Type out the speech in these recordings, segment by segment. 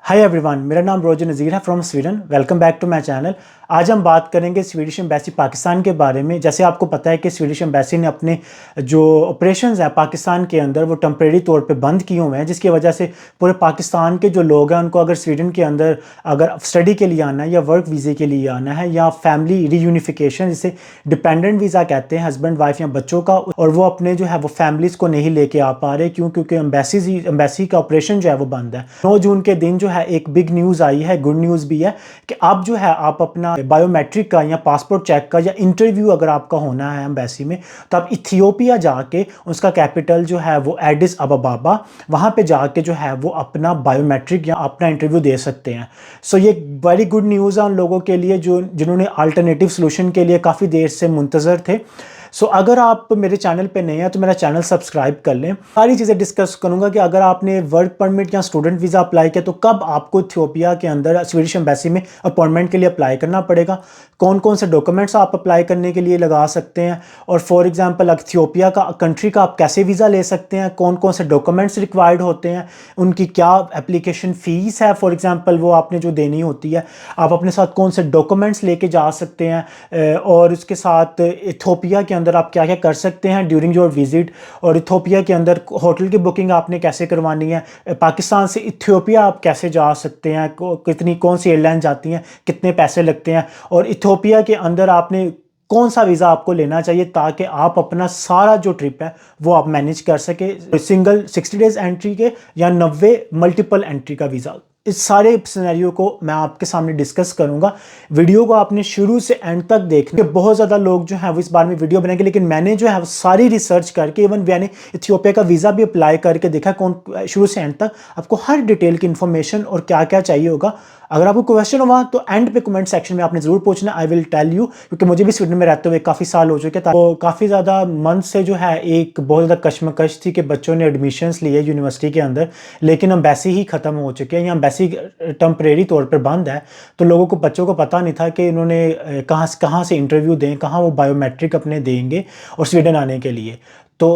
Hi everyone, मेरा नाम रोजन नज़ीर है from Sweden. Welcome back to my channel. आज हम बात करेंगे स्वीडिश एम्बेसी पाकिस्तान के बारे में। जैसे आपको पता है कि स्वीडिश एम्बेसी ने अपने जो ऑपरेशंस हैं पाकिस्तान के अंदर वो टेम्परेरी तौर पे बंद किए हुए हैं, जिसकी वजह से पूरे पाकिस्तान के जो लोग हैं उनको अगर स्वीडन के अंदर अगर स्टडी के लिए आना है या वर्क वीज़े के लिए आना है या फैमिली रीयूनिफिकेशन, जिसे डिपेंडेंट वीज़ा कहते हैं, हस्बैंड वाइफ या बच्चों का, और वो अपने जो है वो फैमिलीज़ को नहीं लेके आ पा रहे क्योंकि एम्बेसी का ऑपरेशन जो है वो बंद है। 9 जून के दिन जो है एक बिग न्यूज़ आई है, गुड न्यूज़ भी है, कि अब जो है आप अपना बायोमेट्रिक का या पासपोर्ट चेक का या इंटरव्यू अगर आपका होना है एम्बेसी में, तो आप इथियोपिया जाके उसका कैपिटल जो है वो एडिस अबाबा, वहाँ पे जाके जो है वो अपना बायोमेट्रिक या अपना इंटरव्यू दे सकते हैं। सो ये वेरी गुड न्यूज़ है उन लोगों के लिए जिन्होंने अल्टरनेटिव सोल्यूशन के लिए काफ़ी देर से मुंतज़र थे। सो अगर आप मेरे चैनल पे नए हैं तो मेरा चैनल सब्सक्राइब कर लें। सारी चीज़ें डिस्कस करूंगा कि अगर आपने वर्क परमिट या स्टूडेंट वीज़ा अप्लाई किया तो कब आपको इथियोपिया के अंदर स्वीडिश एम्बेसी में अपॉइंटमेंट के लिए अप्लाई करना पड़ेगा, कौन कौन से डॉक्यूमेंट्स आप अप्लाई करने के लिए लगा सकते हैं, और फॉर एग्जांपल इथियोपिया का कंट्री का आप कैसे वीज़ा ले सकते हैं, कौन कौन से डॉक्यूमेंट्स रिक्वायर्ड होते हैं, उनकी क्या एप्लीकेशन फ़ीस है, फॉर एग्जांपल वो आपने जो देनी होती है, आप अपने साथ कौन से डॉक्यूमेंट्स लेके जा सकते हैं, और उसके साथ इथियोपिया के अंदर आप क्या क्या कर सकते हैं ड्यूरिंग योर विजिट, और इथियोपिया के अंदर होटल की बुकिंग आपने कैसे करवानी है, पाकिस्तान से इथियोपिया आप कैसे जा सकते हैं, कितनी कौन सी एयरलाइन जाती हैं, कितने पैसे लगते हैं, और इथियोपिया के अंदर आपने कौन सा वीज़ा आपको लेना चाहिए ताकि आप अपना सारा जो ट्रिप है वो आप मैनेज कर सके, सिंगल 60 डेज एंट्री के या 90 मल्टीपल एंट्री का वीज़ा। इस सारे सिनेरियो को मैं आपके सामने डिस्कस करूंगा। वीडियो को आपने शुरू से एंड तक देखना। बहुत ज़्यादा लोग जो हैं वो इस बारे में वीडियो बनाएंगे, लेकिन मैंने जो है वो सारी रिसर्च करके, इवन मैंने इथियोपिया का वीज़ा भी अप्लाई करके देखा कौन शुरू से एंड तक आपको हर डिटेल की इन्फॉर्मेशन और क्या क्या चाहिए होगा। अगर आपको क्वेश्चन हुआ तो एंड पे कमेंट सेक्शन में आपने ज़रूर पूछना, आई विल टेल यू, क्योंकि मुझे भी स्वीडन में रहते हुए काफ़ी साल हो चुके थे। तो काफ़ी ज़्यादा मंथ से जो है एक बहुत ज़्यादा कश्मकश थी कि बच्चों ने एडमिशन्स लिए यूनिवर्सिटी के अंदर, लेकिन एम्बेसी ही ख़त्म हो चुके हैं या एम्बेसी टेम्परेरी तौर पर बंद है। तो लोगों को, बच्चों को पता नहीं था कि इन्होंने कहाँ से इंटरव्यू दें, कहाँ वो बायोमेट्रिक अपने देंगे और स्वीडन आने के लिए। तो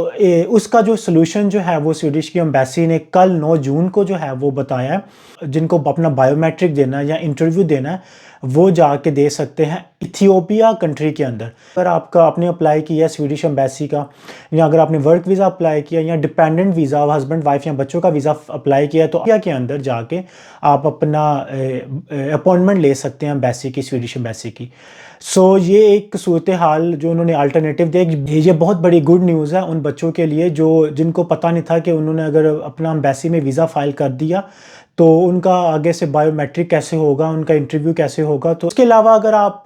उसका जो सोल्यूशन जो है वो स्वीडिश की एम्बेसी ने कल 9 जून को जो है वो बताया है। जिनको अपना बायोमेट्रिक देना है या इंटरव्यू देना है वो जाके दे सकते हैं इथियोपिया कंट्री के अंदर। अगर आपने अप्लाई किया स्वीडिश एम्बेसी का, या अगर आपने वर्क वीज़ा अप्लाई किया या डिपेंडेंट वीज़ा, हस्बैंड वाइफ या बच्चों का वीज़ा अप्लाई किया, तो इंडिया के अंदर जाके आप अपना अपॉइंटमेंट ले सकते हैं एम्बेसी की, स्वीडिश एम्बेसी की। सो ये एक सूरत हाल जो उन्होंने अल्टरनेटिव दी, ये बहुत बड़ी गुड न्यूज़ है उन बच्चों के लिए जिनको पता नहीं था कि उन्होंने अगर अपना एम्बेसी में वीज़ा फाइल कर दिया तो उनका आगे से बायोमेट्रिक कैसे होगा, उनका इंटरव्यू कैसे होगा। तो उसके अलावा अगर आप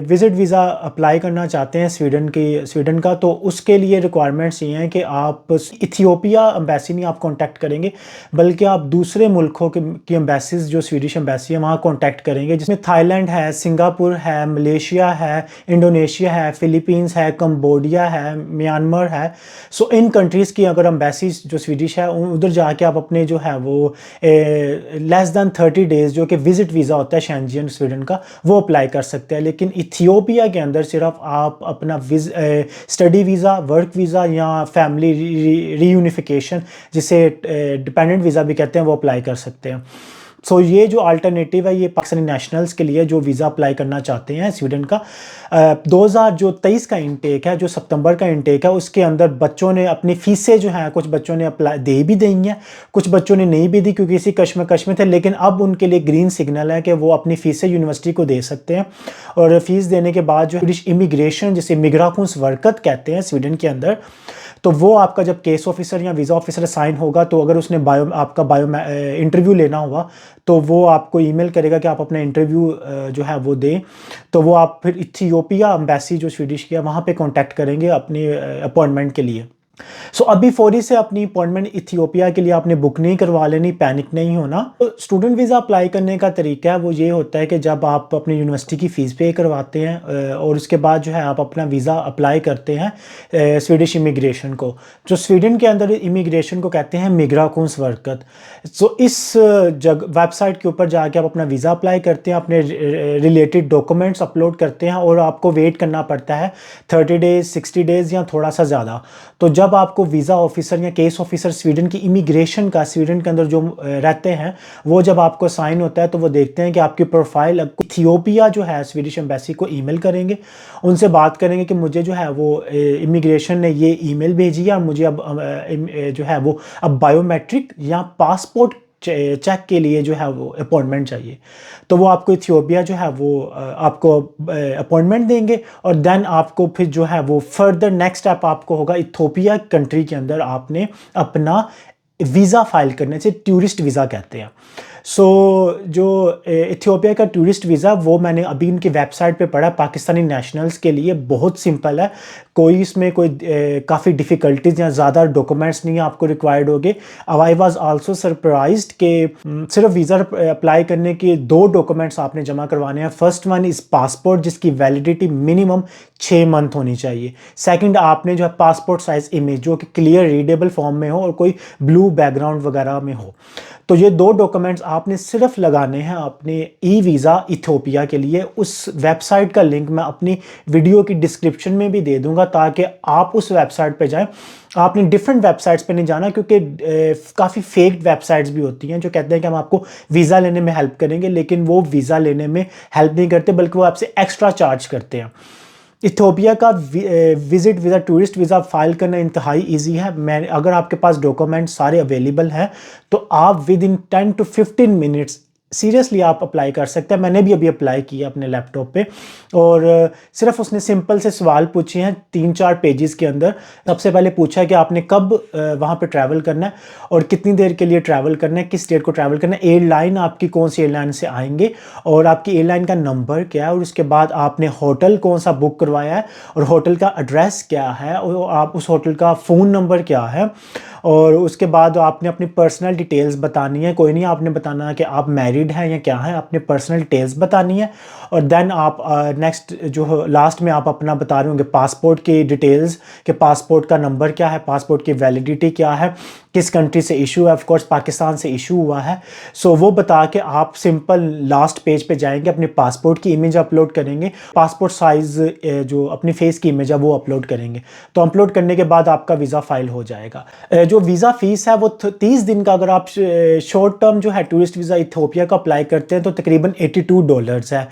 विज़िट वीज़ा अप्लाई करना चाहते हैं स्वीडन का, तो उसके लिए रिक्वायरमेंट्स ये हैं कि आप इथियोपिया एम्बेसी नहीं आप कांटेक्ट करेंगे, बल्कि आप दूसरे मुल्कों की एम्बेसीज जो स्वीडिश एम्बेसी है वहाँ कांटेक्ट करेंगे, जिसमें थाईलैंड है, सिंगापुर है, मलेशिया है, इंडोनेशिया है, फ़िलीपींस है, कंबोडिया है, म्यांमार है। सो इन कंट्रीज़ की अगर एम्बेसीज जो स्वीडिश है उधर जाके आप अपने जो है वो लेस दैन 30 डेज़ जो कि विज़िट वीज़ा होता है शेंजन स्वीडन का, वो अप्लाई कर सकते हैं। लेकिन इथियोपिया के अंदर सिर्फ आप अपना स्टडी वीज़ा, वर्क वीज़ा या फैमिली रीयूनिफिकेशन, जिसे डिपेंडेंट वीज़ा भी कहते हैं, वो अप्लाई कर सकते हैं। सो ये जो अल्टरनेटिव है ये पाकिस्तानी नेशनल्स के लिए जो वीज़ा अप्लाई करना चाहते हैं स्वीडन का। 2023 का इंटेक है, जो सितंबर का इंटेक है, उसके अंदर बच्चों ने अपनी फ़ीसें जो हैं, कुछ बच्चों ने अप्लाई दे भी दी हैं, कुछ बच्चों ने नहीं भी दी क्योंकि इसी कश्मकश में थे, लेकिन अब उनके लिए ग्रीन सिग्नल है कि वो अपनी फ़ीसें यूनिवर्सिटी को दे सकते हैं। और फ़ीस देने के बाद जो स्वीडिश इमिग्रेशन, जिसे मिग्राकुंसवर्केट कहते हैं स्वीडन के अंदर, तो वो आपका जब केस ऑफिसर या वीज़ा ऑफिसर साइन होगा, तो अगर उसने आपका इंटरव्यू लेना हुआ तो वो आपको ईमेल करेगा कि आप अपना इंटरव्यू जो है वो दें। तो वो आप फिर इथियोपिया एम्बेसी जो स्वीडिश की है वहाँ पे कांटेक्ट करेंगे अपनी अपॉइंटमेंट के लिए। सो अभी फौरी से अपनी अपॉइंटमेंट इथियोपिया के लिए आपने बुक नहीं करवा लेनी, पैनिक नहीं होना। तो स्टूडेंट वीज़ा अप्लाई करने का तरीका है वो ये होता है कि जब आप अपनी यूनिवर्सिटी की फ़ीस पे करवाते हैं और उसके बाद जो है आप अपना वीज़ा अप्लाई करते हैं स्वीडिश इमिग्रेशन को, जो स्वीडन के अंदर इमिग्रेशन को कहते हैं मिग्राकुंसवर्केट। सो इस वेबसाइट के ऊपर जाके आप अपना वीज़ा अप्लाई करते हैं, अपने रिलेटेड डॉक्यूमेंट्स अपलोड करते हैं और आपको वेट करना पड़ता है 30 डेज़, 60 डेज़ या थोड़ा सा ज़्यादा। तो जब जब आपको वीज़ा ऑफिसर या केस ऑफिसर स्वीडन की इमिग्रेशन का, स्वीडन के अंदर जो रहते हैं, वो जब आपको साइन होता है तो वो देखते हैं कि आपकी प्रोफाइल, इथियोपिया जो है स्वीडिश एम्बेसी को ईमेल करेंगे, उनसे बात करेंगे कि मुझे जो है वो इमिग्रेशन ने ये ईमेल भेजी है और मुझे अब जो है वो अब बायोमेट्रिक या पासपोर्ट चेक के लिए जो है वो अपॉइंटमेंट चाहिए। तो वो आपको इथियोपिया जो है वो आपको अपॉइंटमेंट देंगे और देन आपको फिर जो है वो फर्दर नेक्स्ट स्टेप आपको होगा इथियोपिया कंट्री के अंदर आपने अपना वीज़ा फाइल करने से, टूरिस्ट वीज़ा कहते हैं। जो इथियोपिया का टूरिस्ट वीज़ा वो मैंने अभी उनकी वेबसाइट पे पढ़ा, पाकिस्तानी नेशनल्स के लिए बहुत सिंपल है, कोई इसमें कोई काफ़ी डिफ़िकल्टीज या ज़्यादा डॉक्यूमेंट्स नहीं आपको रिक्वायर्ड होगे। अब आई वाज आल्सो सरप्राइज्ड कि सिर्फ वीज़ा अप्लाई करने के 2 डॉक्यूमेंट्स आपने जमा करवाने हैं। फर्स्ट वन इज़ पासपोर्ट, जिसकी वैलिडिटी मिनिमम 6 मंथ होनी चाहिए। सेकंड, आपने जो है पासपोर्ट साइज़ इमेज जो कि क्लियर रीडेबल फॉर्म में हो और कोई ब्लू बैकग्राउंड वगैरह में हो। तो ये 2 डॉक्यूमेंट्स आपने सिर्फ लगाने हैं अपने ई वीज़ा इथियोपिया के लिए। उस वेबसाइट का लिंक मैं अपनी वीडियो की डिस्क्रिप्शन में भी दे दूंगा ताकि आप उस वेबसाइट पे जाएं। आपने डिफरेंट वेबसाइट्स पे नहीं जाना, क्योंकि काफ़ी फेक वेबसाइट्स भी होती हैं जो कहते हैं कि हम आपको वीज़ा लेने में हेल्प करेंगे, लेकिन वो वीज़ा लेने में हेल्प नहीं करते बल्कि वो आपसे एक्स्ट्रा चार्ज करते हैं। इथियोपिया का visit visa, tourist visa file करना इंतहाई इजी है। मैं अगर आपके पास डॉक्यूमेंट सारे अवेलेबल हैं तो आप with in 10 to 15 minutes seriously आप अप्लाई कर सकते हैं। मैंने भी अभी अप्लाई किया अपने लैपटॉप पे और सिर्फ उसने सिंपल से सवाल पूछे हैं 3-4 पेजेस के अंदर। सबसे पहले पूछा है कि आपने कब वहाँ पे ट्रैवल करना है और कितनी देर के लिए ट्रैवल करना है, किस डेट को ट्रैवल करना है, एयरलाइन आपकी कौन सी एयरलाइन से आएंगे और आपकी एयरलाइन का नंबर क्या है, और उसके बाद आपने होटल कौन सा बुक करवाया है और होटल का एड्रेस क्या है और आप उस होटल का फ़ोन नंबर क्या है, और उसके बाद आपने अपनी पर्सनल डिटेल्स बतानी है। कोई नहीं आपने बताना कि आप मैरिड हैं या क्या है, आपने पर्सनल डिटेल्स बतानी है। और देन आप नेक्स्ट जो लास्ट में आप अपना बता रहे होंगे पासपोर्ट की डिटेल्स, कि पासपोर्ट का नंबर क्या है, पासपोर्ट की वैलिडिटी क्या है, किस कंट्री से इशू है, ऑफ कोर्स पाकिस्तान से इशू हुआ है। सो वो बता के आप सिंपल लास्ट पेज पे जाएंगे, अपने पासपोर्ट की इमेज अपलोड करेंगे, पासपोर्ट साइज़ जो अपनी फेस की इमेज है वो अपलोड करेंगे। तो अपलोड करने के बाद आपका वीज़ा फाइल हो जाएगा। जो वीज़ा फ़ीस है वो 30 दिन का, अगर आप शॉर्ट टर्म जो है टूरिस्ट वीज़ा इथियोपिया का अप्लाई करते हैं तो तकरीबन $82 है,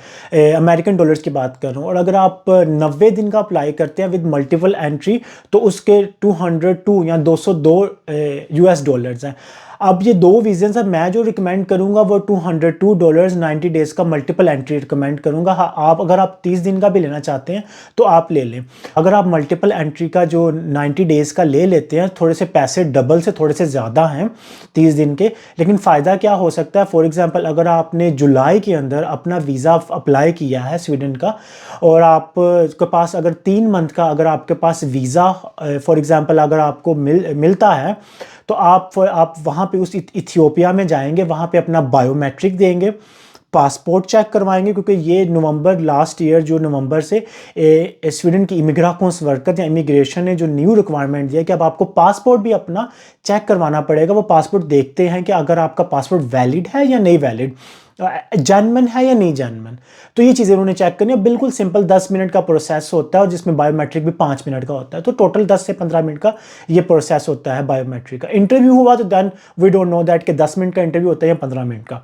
अमेरिकन डॉलर्स की बात कर रहा हूँ। और अगर आप 90 दिन का अप्लाई करते हैं विद मल्टीपल एंट्री तो उसके 202 या $202 हैं। अब ये 2 वीज़न्स हैं, मैं जो रिकमेंड करूँगा वो $202 90 डेज़ का मल्टीपल एंट्री रिकमेंड करूँगा। हाँ, आप अगर आप 30 दिन का भी लेना चाहते हैं तो आप ले लें। अगर आप मल्टीपल एंट्री का जो 90 डेज़ का ले लेते हैं, थोड़े से पैसे डबल से थोड़े से ज़्यादा हैं 30 दिन के, लेकिन फ़ायदा क्या हो सकता है, फॉर एग्ज़ाम्पल अगर आपने जुलाई के अंदर अपना वीज़ा अप्लाई किया है स्वीडन का और आपके पास अगर 3 मंथ का अगर आपके पास वीज़ा फॉर एग्ज़ाम्पल अगर आपको मिलता है तो आप वहाँ पे उस इथियोपिया में जाएंगे, वहाँ पे अपना बायोमेट्रिक देंगे, पासपोर्ट चेक करवाएंगे, क्योंकि ये नवंबर लास्ट ईयर जो नवंबर से स्वीडन की इमिग्राशंस वर्कर या इमिग्रेशन ने जो न्यू रिक्वायरमेंट दिया कि अब आपको पासपोर्ट भी अपना चेक करवाना पड़ेगा। वो पासपोर्ट देखते हैं कि अगर आपका पासपोर्ट वैलिड है या नहीं वैलिड, जेन्युइन है या नहीं जेन्युइन। तो ये चीज़ें उन्होंने चेक करनी है। बिल्कुल सिंपल 10 मिनट का प्रोसेस होता है और जिसमें बायोमेट्रिक भी 5 मिनट का होता है। तो टोटल 10 से 15 मिनट का ये प्रोसेस होता है बायोमेट्रिक का। इंटरव्यू हुआ तो then we don't know that कि 10 मिनट का इंटरव्यू होता है या 15 मिनट का।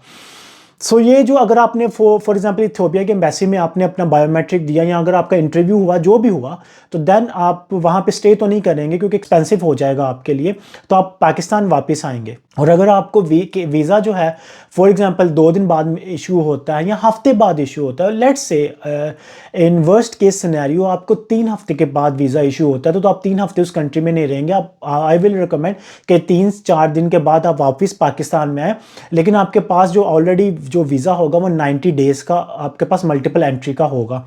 सो ये जो अगर आपने फॉर एग्जांपल इथियोपिया के एम्बेसी में आपने अपना बायोमेट्रिक दिया या अगर आपका इंटरव्यू हुआ जो भी हुआ, तो देन आप वहाँ पे स्टे तो नहीं करेंगे क्योंकि एक्सपेंसिव हो जाएगा आपके लिए, तो आप पाकिस्तान वापस आएंगे। और अगर आपको वीज़ा जो है फॉर एग्जांपल 2 दिन बाद इशू होता है या हफ्ते बाद इशू होता है, let's say in worst case scenario आपको 3 हफ्ते के बाद वीज़ा इशू होता है, तो आप 3 हफ्ते उस कंट्री में नहीं रहेंगे। आप आई विल रिकमेंड कि 3-4 दिन के बाद आप वापस पाकिस्तान में आए, लेकिन आपके पास जो ऑलरेडी जो वीज़ा होगा वो 90 डेज़ का आपके पास मल्टीपल एंट्री का होगा।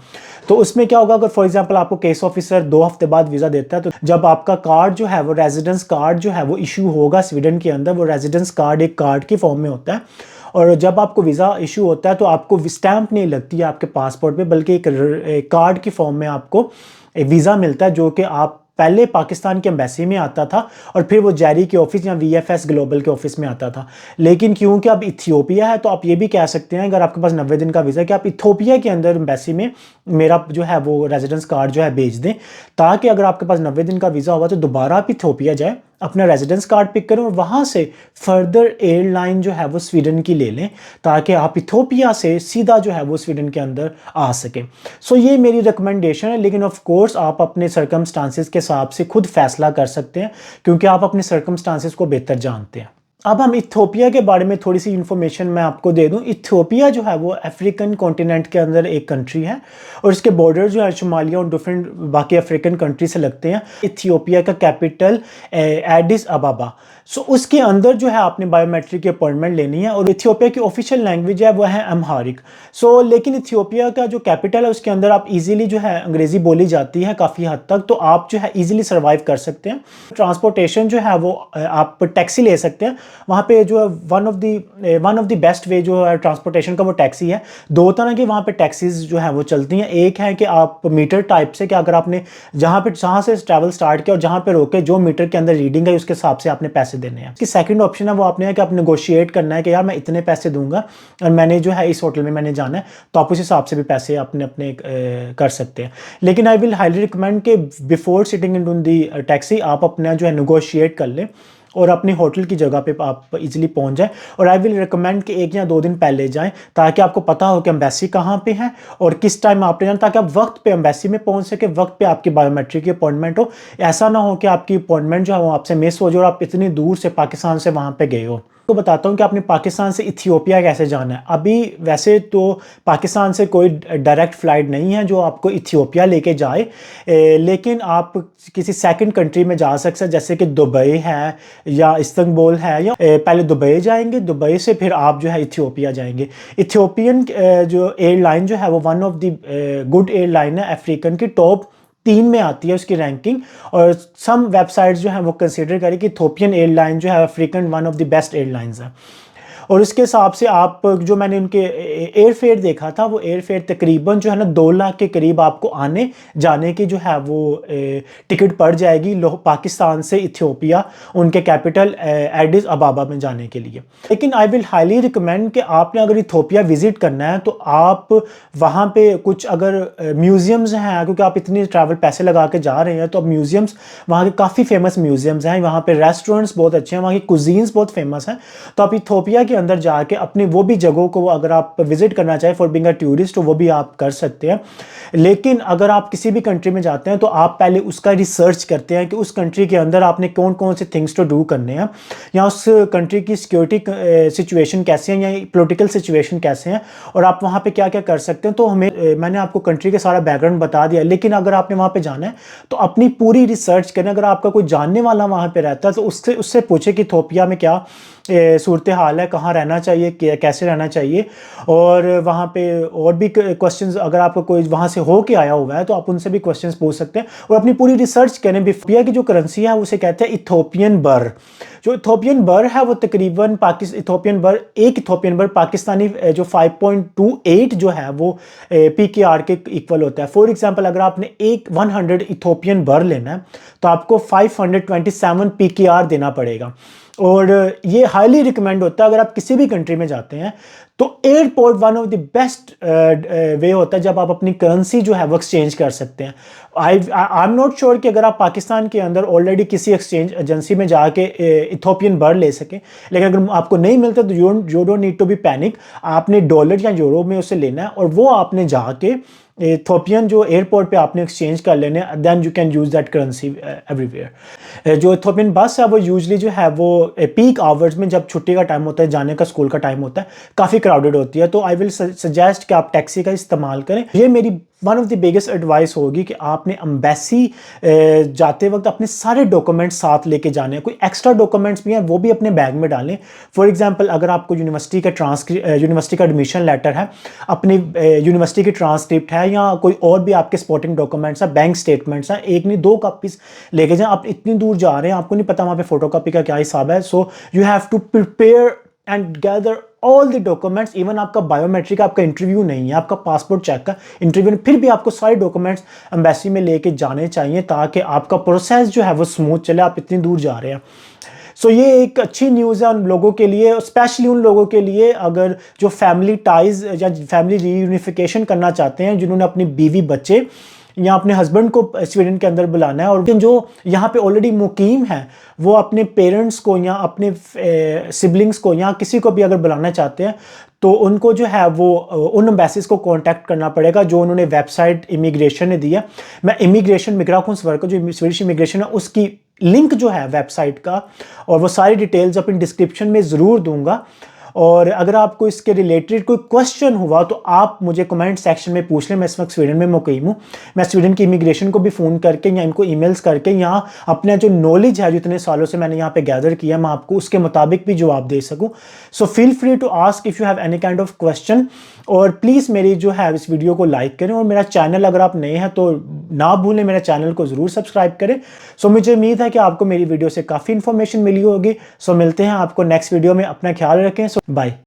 तो उसमें क्या होगा, अगर फॉर एग्जांपल आपको केस ऑफिसर 2 हफ्ते बाद वीज़ा देता है, तो जब आपका कार्ड जो है वो रेजिडेंस कार्ड जो है वो इशू होगा स्वीडन के अंदर, वो रेजिडेंस कार्ड एक कार्ड के फॉर्म में होता है। और जब आपको वीज़ा इशू होता है तो आपको स्टैंप नहीं लगती है आपके पासपोर्ट पे, बल्कि एक कार्ड की फॉर्म में आपको वीज़ा मिलता है जो कि आप पहले पाकिस्तान की एम्बेसी में आता था और फिर वो जैरी के ऑफिस या VFS ग्लोबल के ऑफिस में आता था। लेकिन क्योंकि अब इथियोपिया है तो आप ये भी कह सकते हैं अगर आपके पास 90 दिन का वीज़ा कि आप इथियोपिया के अंदर एम्बेसी में मेरा जो है वो रेजिडेंस कार्ड जो है भेज दें, ताकि अगर आपके पास 90 दिन का वीज़ा होगा तो दोबारा आप इथियोपिया जाए, अपना रेजिडेंस कार्ड पिक करें और वहाँ से फर्दर एयरलाइन जो है वो स्वीडन की ले लें, ताकि आप इथियोपिया से सीधा जो है वो स्वीडन के अंदर आ सकें। सो ये मेरी रिकमेंडेशन है, लेकिन ऑफ कोर्स आप अपने सर्कमस्टांसिस के हिसाब से खुद फैसला कर सकते हैं, क्योंकि आप अपने सर्कमस्टांसिस को बेहतर जानते हैं। अब हम इथियोपिया के बारे में थोड़ी सी इन्फॉर्मेशन मैं आपको दे दूं। इथियोपिया जो है वो अफ्रीकन कॉन्टिनेंट के अंदर एक कंट्री है और इसके बॉर्डर जो है शुमालिया और डिफरेंट बाकी अफ्रीकन कंट्री से लगते हैं। इथियोपिया का कैपिटल एडिस अबाबा। सो उसके अंदर जो है आपने बायोमेट्रिक की अपॉइंटमेंट लेनी है और इथियोपिया की ऑफिशियल लैंग्वेज है वो है अम्हारिक। सो लेकिन इथियोपिया का जो कैपिटल है उसके अंदर आप इजीली जो है अंग्रेज़ी बोली जाती है काफ़ी हद तक, तो आप जो है इजीली सर्वाइव कर सकते हैं। ट्रांसपोर्टेशन जो है वो आप टैक्सी ले सकते हैं वहाँ पे, जो है one of the best way जो है ट्रांसपोर्टेशन का वो टैक्सी है। दो तरह की वहाँ पे टैक्सीज जो है वो चलती हैं। एक है कि आप मीटर टाइप से, कि अगर आपने जहाँ से ट्रैवल स्टार्ट किया और जहाँ पे रोके जो मीटर के अंदर रीडिंग है उसके हिसाब से आपने पैसे देने हैं। इसकी सेकंड ऑप्शन है वो आपने है कि आप नेगोशिएट करना है कि यार मैं इतने पैसे दूंगा और मैंने जो है इस होटल में मैंने जाना है, तो आप उस हिसाब से भी पैसे अपने अपने कर सकते हैं। लेकिन आई विल हाईली रिकमेंड कि before sitting in the taxi आप अपना जो है नेगोशिएट कर लें और अपने होटल की जगह पे आप इजीली पहुंच जाएं। और आई विल रिकमेंड कि 1 या 2 दिन पहले जाएं, ताकि आपको पता हो कि एम्बेसी कहाँ पे है और किस टाइम आपने जाना, ताकि आप वक्त पे एम्बेसी में पहुंच सके, वक्त पे आपकी बायोमेट्रिक की अपॉइंटमेंट हो। ऐसा ना हो कि आपकी अपॉइंटमेंट जो है वो आपसे मिस हो जाए और आप इतनी दूर से पाकिस्तान से वहाँ पे गए हो। तो बताता हूँ कि आपने पाकिस्तान से इथियोपिया कैसे जाना है। अभी वैसे तो पाकिस्तान से कोई डायरेक्ट फ़्लाइट नहीं है जो आपको इथियोपिया लेके जाए, लेकिन आप किसी सेकंड कंट्री में जा सकते हैं, जैसे कि दुबई है या इस्तंबुल है, या पहले दुबई जाएंगे, दुबई से फिर आप जो है इथियोपिया जाएंगे। इथियोपियन जो एयरलाइन जो है वो one of the good airline है, अफ्रीकन की टॉप 3 में आती है उसकी रैंकिंग। और सम वेबसाइट्स जो हैं वो कंसीडर करें कि इथियोपियन एयरलाइन जो है African one of the best airlines है। और उसके हिसाब से आप जो मैंने उनके एयर फेयर देखा था, वो एयर फेयर तकरीबन जो है ना 2 लाख के करीब आपको आने जाने की जो है वो टिकट पड़ जाएगी पाकिस्तान से इथियोपिया उनके कैपिटल एडिस अबाबा में जाने के लिए। लेकिन आई विल हाईली रिकमेंड कि आपने अगर इथियोपिया विजिट करना है तो आप वहाँ पे कुछ अगर म्यूज़ियम्स हैं, क्योंकि आप इतनी ट्रैवल पैसे लगा के जा रहे हैं, तो अब म्यूज़ियम्स वहाँ के काफ़ी फेमस म्यूज़ियम्स हैं, वहाँ पे रेस्टोरेंट्स बहुत अच्छे हैं, वहाँ की कुजीन्स बहुत फेमस हैं। तो आप इथियोपिया के अंदर जाके अपनी वो भी जगहों को अगर आप विजिट करना चाहें फॉर बीइंग अ टूरिस्ट तो वो भी आप कर सकते हैं। लेकिन अगर आप किसी भी कंट्री में जाते हैं तो आप पहले उसका रिसर्च करते हैं कि उस कंट्री के अंदर आपने कौन कौन से थिंग्स टू डू करने हैं, या उस कंट्री की सिक्योरिटी सिचुएशन कैसे है या पॉलिटिकल सिचुएशन कैसे हैं और आप वहाँ पे क्या क्या कर सकते हैं। तो मैंने आपको कंट्री के सारा बैकग्राउंड बता दिया, लेकिन अगर आपने वहाँ पे जाना है तो अपनी पूरी रिसर्च करें। अगर आपका कोई जानने वाला वहाँ पे रहता है तो उससे पूछे कि इथियोपिया में क्या सूरत हाल है, कहाँ रहना चाहिए, कैसे रहना चाहिए। और वहाँ पे और भी क्वेश्चंस अगर आपको कोई वहाँ से हो के आया हुआ है तो आप उनसे भी क्वेश्चंस पूछ सकते हैं और अपनी पूरी रिसर्च करें। इथियोपिया की जो करेंसी है उसे कहते हैं इथियोपियन बर। जो इथियोपियन बर है वो तकरीबन एक इथियोपियन बर पाकिस्तानी जो 5.28 जो है वो PKR के इक्वल होता है। फॉर एग्जांपल अगर आपने 100 इथियोपियन बर लेना है तो आपको 527 PKR देना पड़ेगा। और ये हाईली रिकमेंड होता है अगर आप किसी भी कंट्री में जाते हैं तो airport one of the best way होता है जब आप अपनी करेंसी जो है वो एक्सचेंज कर सकते हैं। आई एम नॉट श्योर कि अगर आप पाकिस्तान के अंदर ऑलरेडी किसी एक्सचेंज एजेंसी में जाके इथियोपियन बर ले सकें, लेकिन अगर आपको नहीं मिलता तो you don't need to be panic. आपने डॉलर या यूरो में उसे लेना है और वो आपने जाके इथियोपियन जो एयरपोर्ट पे आपने एक्सचेंज कर लेने, then you can use that currency everywhere. जो इथियोपियन बस है वो यूजली जो है वो पीक आवर्स में जब छुट्टी का टाइम होता है, जाने का स्कूल का टाइम होता है, काफ़ी क्राउडेड होती है। तो आई विल सजेस्ट कि आप टैक्सी का इस्तेमाल करें। ये मेरी one of the biggest advice होगी कि आपने एम्बेसी जाते वक्त अपने सारे डॉक्यूमेंट्स साथ लेके जाने हैं। कोई एक्स्ट्रा डॉक्यूमेंट्स भी हैं वो भी अपने बैग में डालें। फॉर एग्जांपल अगर आपको यूनिवर्सिटी का एडमिशन लेटर है, अपनी यूनिवर्सिटी की ट्रांसक्रिप्ट है, या कोई और भी आपके सपोर्टिंग डॉक्यूमेंट्स हैं, बैंक स्टेटमेंट्स हैं, 1 नहीं 2 कॉपीज लेके जाएं। आप इतनी दूर जा रहे हैं, आपको नहीं पता वहाँ पे फोटोकॉपी का क्या हिसाब है। So you have to prepare and gather all the documents. Even आपका बायोमेट्रिक, आपका इंटरव्यू नहीं है, आपका पासपोर्ट चेक का इंटरव्यू नहीं, फिर भी आपको सारे डॉक्यूमेंट्स एम्बेसी में लेके जाने चाहिए ताकि आपका प्रोसेस जो है वो स्मूथ चले। आप इतनी दूर जा रहे हैं। सो ये एक अच्छी न्यूज़ है उन लोगों के लिए, स्पेशली उन लोगों के लिए अगर जो फैमिली टाइज या फैमिली रीयूनिफिकेशन करना चाहते हैं, जिन्होंने अपनी बीवी बच्चे या अपने हस्बैंड को स्वीडन के अंदर बुलाना है, और जो यहाँ पे ऑलरेडी मुकीम है वो अपने पेरेंट्स को या अपने सिबलिंग्स को या किसी को भी अगर बुलाना चाहते हैं तो उनको जो है वो उन एम्बेसीज को कांटेक्ट करना पड़ेगा जो उन्होंने वेबसाइट इमिग्रेशन ने दी है। मैं इमिग्रेशन मिग्राशंसवर्क जो स्वीडिश इमिग्रेशन है उसकी लिंक जो है वेबसाइट का और वो सारी डिटेल्स अपनी डिस्क्रिप्शन में ज़रूर दूंगा। और अगर आपको इसके रिलेटेड कोई क्वेश्चन हुआ तो आप मुझे कमेंट सेक्शन में पूछ लें। मैं इस वक्त स्वीडन में मुकीम हूँ। मैं स्वीडन की इमिग्रेशन को भी फ़ोन करके या इनको ईमेल्स करके यहाँ अपना जो नॉलेज है, जितने सालों से मैंने यहाँ पे गैदर किया, मैं आपको उसके मुताबिक भी जवाब दे सकूँ। So feel free to ask if you have any kind of question. और प्लीज़ मेरी जो है इस वीडियो को लाइक करें, और मेरा चैनल अगर आप नए हैं तो ना भूलें मेरे चैनल को ज़रूर सब्सक्राइब करें। सो मुझे उम्मीद है कि आपको मेरी वीडियो से काफ़ी इन्फॉर्मेशन मिली होगी। सो मिलते हैं आपको नेक्स्ट वीडियो में। अपना ख्याल रखें। सो बाय।